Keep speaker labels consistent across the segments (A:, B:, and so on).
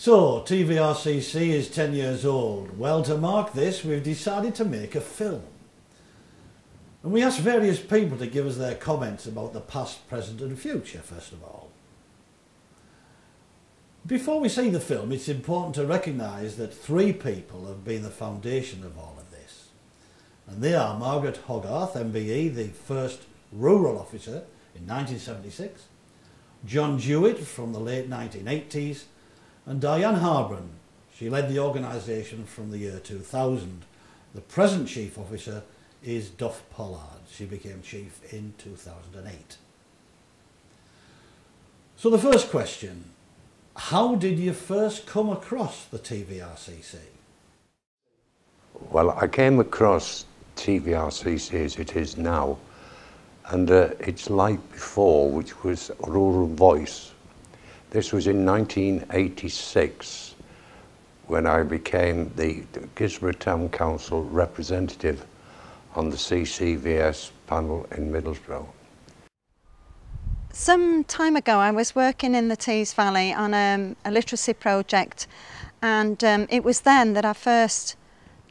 A: So, TVRCC is 10 years old. Well, to mark this, we've decided to make a film. And we asked various people to give us their comments about the past, present and future, first of all. Before we see the film, it's important to recognise that 3 people have been the foundation of all of this. And they are Margaret Hogarth, MBE, the first rural officer in 1976, John Stewart from the late 1980s, and Diane Harbron. She led the organisation from the year 2000. The present chief officer is Duff Pollard. She became chief in 2008. So the first question, how did you first come across the TVRCC?
B: Well, I came across TVRCC as it is now under its light before, which was Rural Voice. This was in 1986 when I became the Gisborough Town Council representative on the CCVS panel in Middlesbrough.
C: Some time ago I was working in the Tees Valley on a literacy project, and it was then that I first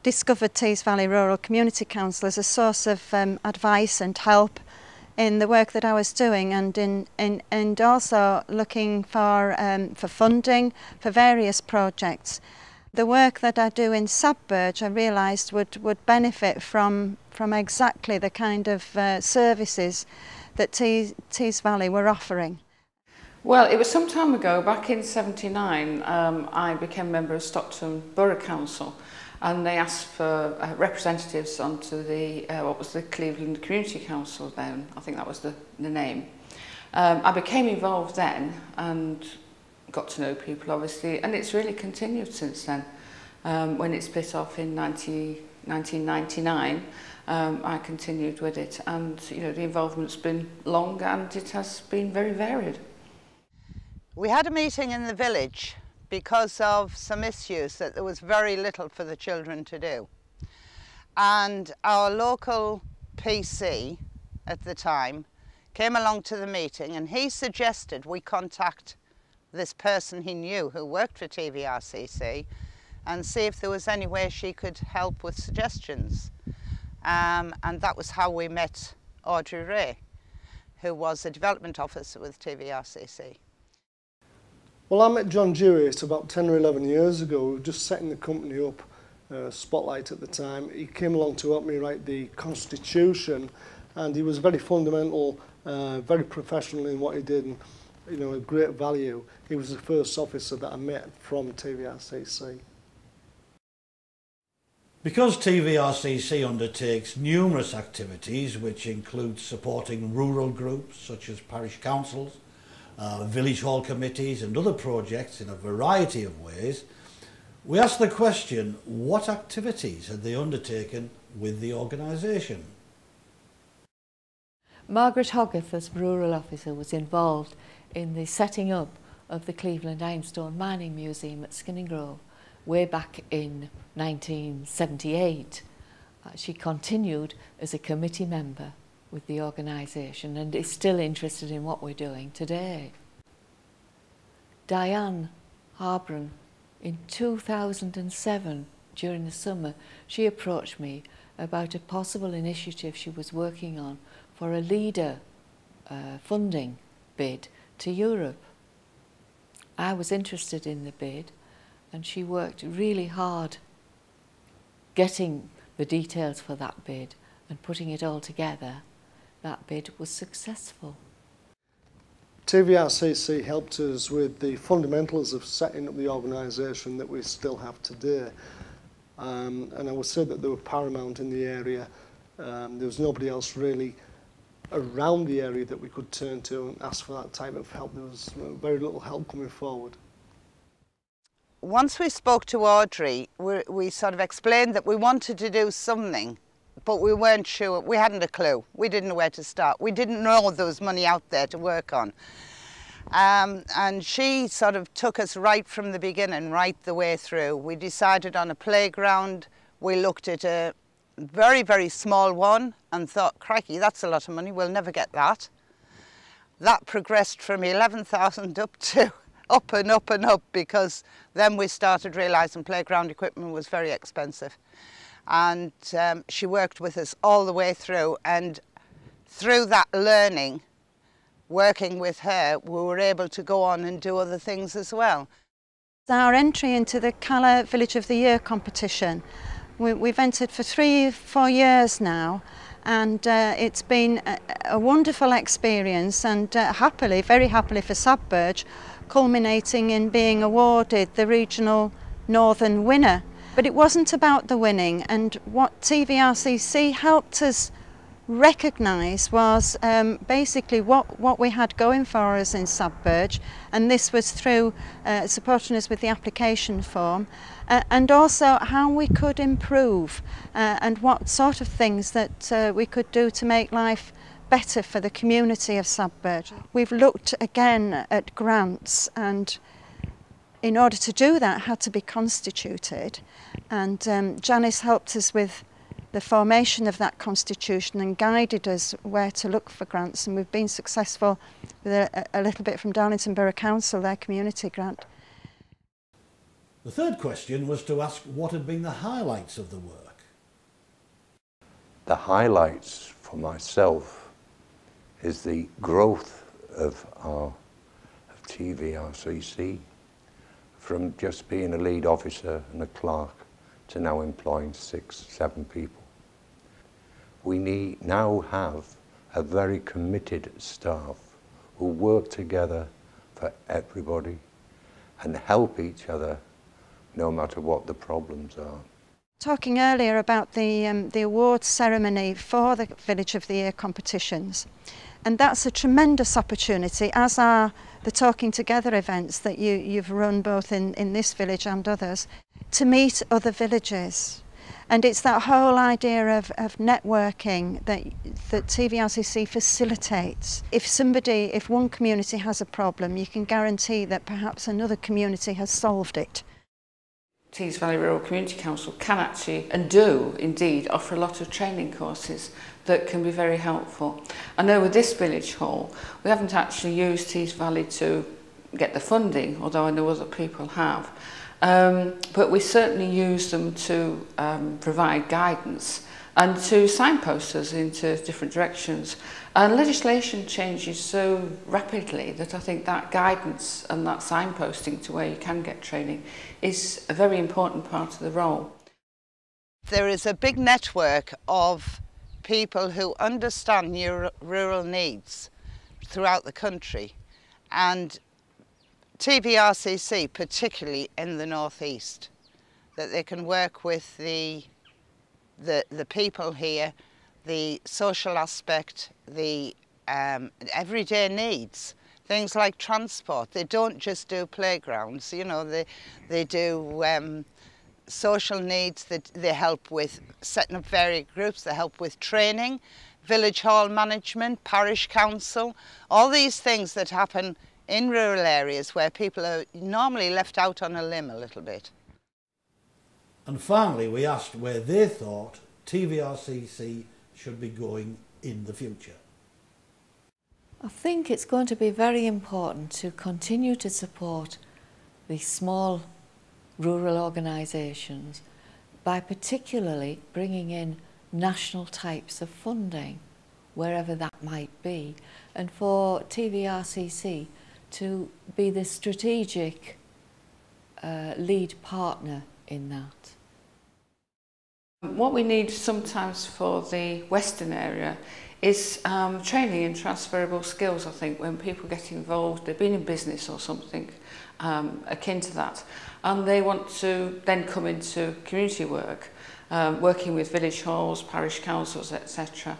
C: discovered Tees Valley Rural Community Council as a source of advice and help in the work that I was doing, and also looking for funding for various projects. The work that I do in Sabburge I realised would benefit from exactly the kind of services that Tees Valley were offering.
D: Well, it was some time ago, back in '79, I became a member of Stockton Borough Council, and they asked for representatives onto the what was the Cleveland Community Council then. I think that was the name. I became involved then and got to know people, obviously, and it's really continued since then. When it split off in 1999, I continued with it, and you know, the involvement's been long and it has been very varied.
E: We had a meeting in the village because of some issues that there was very little for the children to do. And our local PC at the time came along to the meeting, and he suggested we contact this person he knew who worked for TVRCC and see if there was any way she could help with suggestions. And that was how we met Audrey Ray, who was a development officer with TVRCC.
F: Well, I met John Stewart about 10 or 11 years ago. We were just setting the company up, Spotlight at the time. He came along to help me write the Constitution, and he was very fundamental, very professional in what he did, and you know, a great value. He was the first officer that I met from TVRCC.
A: Because TVRCC undertakes numerous activities which include supporting rural groups such as parish councils, village hall committees and other projects in a variety of ways, we asked the question, what activities had they undertaken with the organisation?
G: Margaret Hogarth, as rural officer, was involved in the setting up of the Cleveland Ironstone Mining Museum at Skinningrove way back in 1978. She continued as a committee member with the organisation and is still interested in what we're doing today. Diane Harbron, in 2007, during the summer, she approached me about a possible initiative she was working on for a leader funding bid to Europe. I was interested in the bid, and she worked really hard getting the details for that bid and putting it all together. That bid was successful.
F: TVRCC helped us with the fundamentals of setting up the organisation that we still have today. And I would say that they were paramount in the area. There was nobody else really around the area that we could turn to and ask for that type of help. There was very little help coming forward.
E: Once we spoke to Audrey, we sort of explained that we wanted to do something, but we weren't sure. We hadn't a clue. We didn't know where to start. We didn't know there was money out there to work on. And she sort of took us right from the beginning, right the way through. We decided on a playground. We looked at a very, very small one and thought, crikey, that's a lot of money. We'll never get that. That progressed from 11,000 up to up and up and up, because then we started realising playground equipment was very expensive. And she worked with us all the way through, and through that learning, working with her, we were able to go on and do other things as well.
C: Our entry into the Cala Village of the Year competition, we've entered for 3-4 years now, and it's been a wonderful experience, and happily, very happily for Sadberge, culminating in being awarded the regional northern winner. But it wasn't about the winning, and what TVRCC helped us recognise was basically what we had going for us in Sadberge, and this was through supporting us with the application form, and also how we could improve and what sort of things that we could do to make life better for the community of Sadberge. We've looked again at grants, and in order to do that had to be constituted, and Janice helped us with the formation of that constitution and guided us where to look for grants, and we've been successful with a little bit from Darlington Borough Council, their community grant.
A: The third question was to ask what had been the highlights of the work.
B: The highlights for myself is the growth of TVRCC, from just being a lead officer and a clerk to now employing 6-7 people. We now have a very committed staff who work together for everybody and help each other no matter what the problems are.
C: Talking earlier about the awards ceremony for the Village of the Year competitions, and that's a tremendous opportunity, as are the Talking Together events that you've run both in this village and others, to meet other villages. And it's that whole idea of networking that TVRCC facilitates. If one community has a problem, you can guarantee that perhaps another community has solved it.
D: Tees Valley Rural Community Council can actually, and do indeed, offer a lot of training courses that can be very helpful. I know with this village hall, we haven't actually used Tees Valley to get the funding, although I know other people have. But we certainly use them to provide guidance and to signpost us into different directions. And legislation changes so rapidly that I think that guidance and that signposting to where you can get training is a very important part of the role.
E: There is a big network of people who understand rural needs throughout the country, and TVRCC, particularly in the northeast, that they can work with the people here, the social aspect, the everyday needs, things like transport. They don't just do playgrounds, you know, they do social needs, that they help with setting up various groups, they help with training, village hall management, parish council, all these things that happen in rural areas where people are normally left out on a limb a little bit.
A: And finally, we asked where they thought TVRCC should be going in the future.
G: I think it's going to be very important to continue to support the small rural organisations by particularly bringing in national types of funding, wherever that might be, and for TVRCC to be the strategic lead partner in that.
D: What we need sometimes for the Western area is training in transferable skills. I think when people get involved, they've been in business or something akin to that, and they want to then come into community work, working with village halls, parish councils, etc.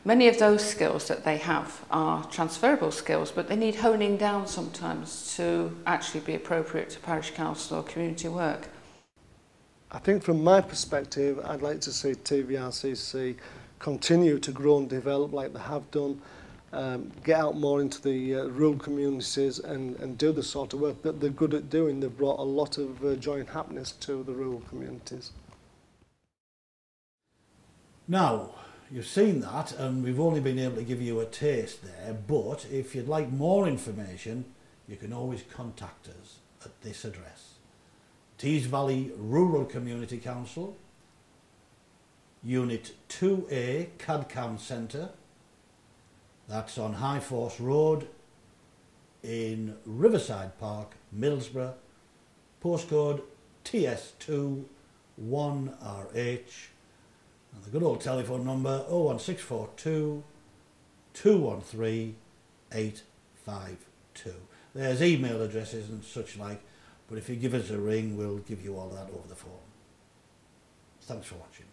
D: Many of those skills that they have are transferable skills, but they need honing down sometimes to actually be appropriate to parish council or community work.
F: I think from my perspective, I'd like to see TVRCC continue to grow and develop like they have done, get out more into the rural communities and do the sort of work that they're good at doing. They've brought a lot of joy and happiness to the rural communities.
A: Now, you've seen that, and we've only been able to give you a taste there, but if you'd like more information, you can always contact us at this address. Tees Valley Rural Community Council, Unit 2A, CAD-CAM Centre. That's on High Force Road in Riverside Park, Middlesbrough. Postcode TS2 1RH. And the good old telephone number 01642 213 852. There's email addresses and such like, but if you give us a ring, we'll give you all that over the phone. Thanks for watching.